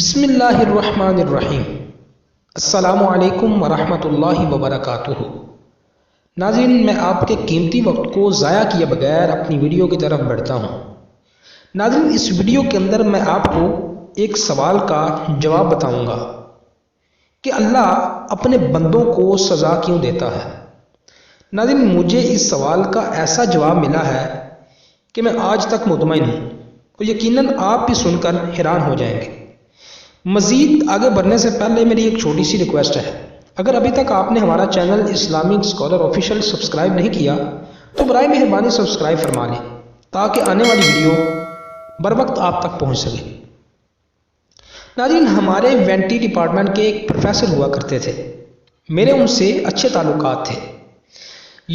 بسم اللہ الرحمن الرحیم۔ السلام علیکم ورحمۃ اللہ وبرکاتہ۔ ناظرین، میں آپ کے قیمتی وقت کو ضائع کیے بغیر اپنی ویڈیو کی طرف بڑھتا ہوں۔ ناظرین، اس ویڈیو کے اندر میں آپ کو ایک سوال کا جواب بتاؤں گا کہ اللہ اپنے بندوں کو سزا کیوں دیتا ہے۔ ناظرین، مجھے اس سوال کا ایسا جواب ملا ہے کہ میں آج تک مطمئن ہوں اور یقیناً آپ بھی سن کر حیران ہو جائیں گے۔ مزید آگے بڑھنے سے پہلے میری ایک چھوٹی سی ریکویسٹ ہے، اگر ابھی تک آپ نے ہمارا channel Islamic scholar official subscribe نہیں کیا تو برائے مہربانی سبسکرائب فرما لیں تاکہ آنے والی ویڈیو بر وقت آپ تک پہنچ سکے۔ ناظرین، ہمارے وینٹی ڈپارٹمنٹ کے ایک پروفیسر ہوا کرتے تھے، میرے ان سے اچھے تعلقات تھے۔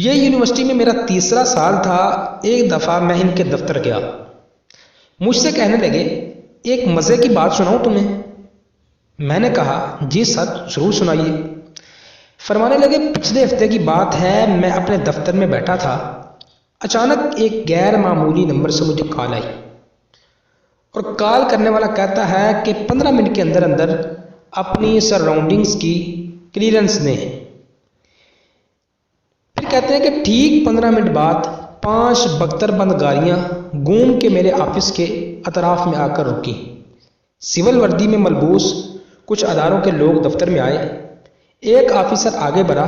یہ یونیورسٹی میں میرا تیسرا سال تھا۔ ایک دفعہ میں ان کے دفتر گیا، مجھ سے کہنے لگے ایک مزے کی بات سناؤں تمہیں؟ میں نے کہا جی سر، ضرور سنائیے۔ فرمانے لگے پچھلے ہفتے کی بات ہے، میں اپنے دفتر میں بیٹھا تھا، اچانک ایک غیر معمولی نمبر سے مجھے کال آئی اور کال کرنے والا کہتا ہے کہ 15 منٹ کے اندر اندر اپنی سراؤنڈنگز کی کلیئرنس دیں۔ پھر کہتے ہیں کہ ٹھیک 15 منٹ بعد 5 بختر بند گاڑیاں گھوم کے میرے آفس کے اطراف میں آ کر رکی۔ سول وردی میں ملبوس کچھ اداروں کے لوگ دفتر میں آئے۔ ایک آفیسر آگے بڑھا،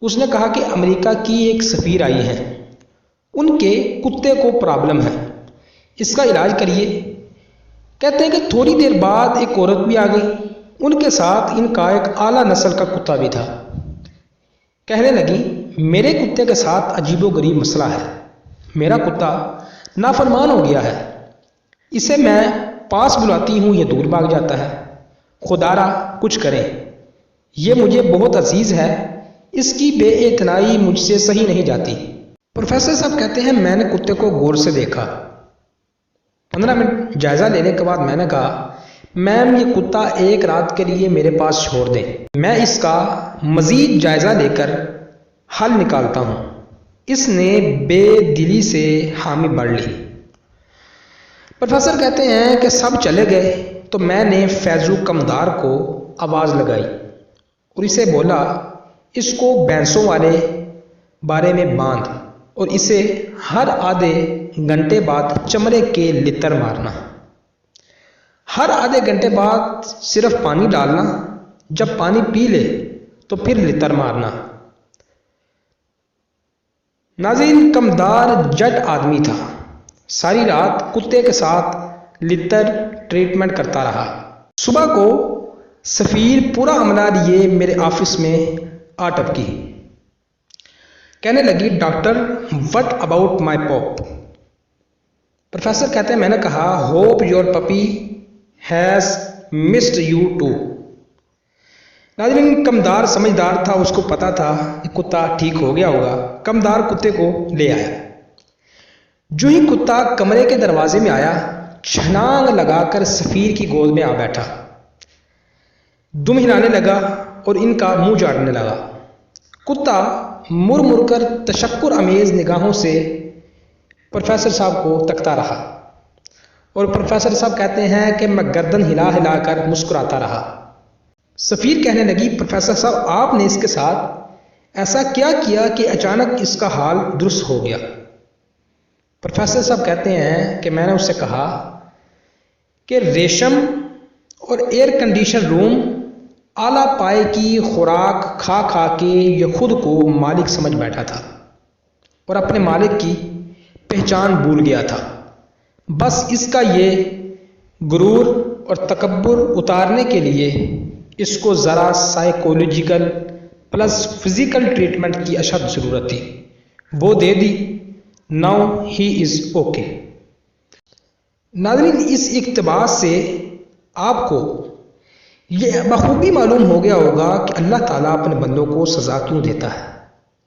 اس نے کہا کہ امریکہ کی ایک سفیر آئی ہے، ان کے کتے کو پرابلم ہے، اس کا علاج کریے۔ کہتے ہیں کہ تھوڑی دیر بعد ایک عورت بھی آ گئی، ان کے ساتھ ان کا ایک اعلیٰ نسل کا کتا بھی تھا۔ کہنے لگی میرے کتے کے ساتھ عجیب و غریب مسئلہ ہے، میرا کتا نافرمان ہو گیا ہے، اسے میں پاس بلاتی ہوں یہ دور بھاگ جاتا ہے، خدا را کچھ کریں، یہ مجھے بہت عزیز ہے، اس کی بے اعتنائی مجھ سے صحیح نہیں جاتی۔ پروفیسر صاحب کہتے ہیں میں نے کتے کو غور سے دیکھا۔ 15 منٹ جائزہ لینے کے بعد میں نے کہا میم یہ کتا ایک رات کے لیے میرے پاس چھوڑ دیں، میں اس کا مزید جائزہ لے کر حل نکالتا ہوں۔ اس نے بے دلی سے حامی بڑھ لی۔ پروفیسر کہتے ہیں کہ سب چلے گئے تو میں نے فیضو کمدار کو آواز لگائی اور اسے بولا اس کو بھینسوں والے بارے میں باندھ اور اسے ہر آدھے گھنٹے بعد چمڑے کے لتر مارنا، ہر آدھے گھنٹے بعد صرف پانی ڈالنا، جب پانی پی لے تو پھر لتر مارنا۔ ناظرین، کمدار جٹ آدمی تھا، ساری رات کتے کے ساتھ لتر ٹریٹمنٹ کرتا رہا۔ صبح کو سفیر پورا عملہ لیے میرے آفس میں آ ٹپکی، کہنے لگی doctor what about my pup? Professor کہتے ہیں میں نے کہا hope your puppy has missed you too. ناظرین، کمدار سمجھدار تھا، اس کو پتا تھا کہ کتا ٹھیک ہو گیا ہوگا۔ کمدار کتے کو لے آیا، جو ہی کتا کمرے کے دروازے میں آیا چھلانگ لگا کر سفیر کی گود میں آ بیٹھا، دم ہلانے لگا اور ان کا منہ جاڑنے لگا۔ کتا مر مر کر تشکر امیز نگاہوں سے پروفیسر صاحب کو تکتا رہا اور پروفیسر صاحب کہتے ہیں کہ میں گردن ہلا ہلا کر مسکراتا رہا۔ سفیر کہنے لگی پروفیسر صاحب آپ نے اس کے ساتھ ایسا کیا کیا کہ اچانک اس کا حال درست ہو گیا؟ پروفیسر صاحب کہتے ہیں کہ میں نے اس سے کہا کہ ریشم اور ایئر کنڈیشن روم، اعلیٰ پائے کی خوراک کھا کھا کے یہ خود کو مالک سمجھ بیٹھا تھا اور اپنے مالک کی پہچان بھول گیا تھا۔ بس اس کا یہ غرور اور تکبر اتارنے کے لیے اس کو ذرا سائیکولوجیکل پلس فزیکل ٹریٹمنٹ کی اشد ضرورت تھی، وہ دے دی، ناؤ ہی از اوکے۔ ناظرین، اس اقتباس سے آپ کو یہ بخوبی معلوم ہو گیا ہوگا کہ اللہ تعالیٰ اپنے بندوں کو سزا کیوں دیتا ہے۔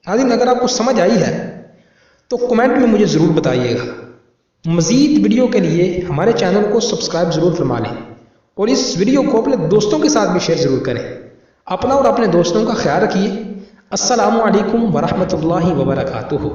ناظرین، اگر آپ کو سمجھ آئی ہے تو کمنٹ میں مجھے ضرور بتائیے گا۔ مزید ویڈیو کے لیے ہمارے چینل کو سبسکرائب ضرور فرما لیں اور اس ویڈیو کو اپنے دوستوں کے ساتھ بھی شیئر ضرور کریں۔ اپنا اور اپنے دوستوں کا خیال رکھیے۔ السلام علیکم ورحمۃ اللہ وبرکاتہ۔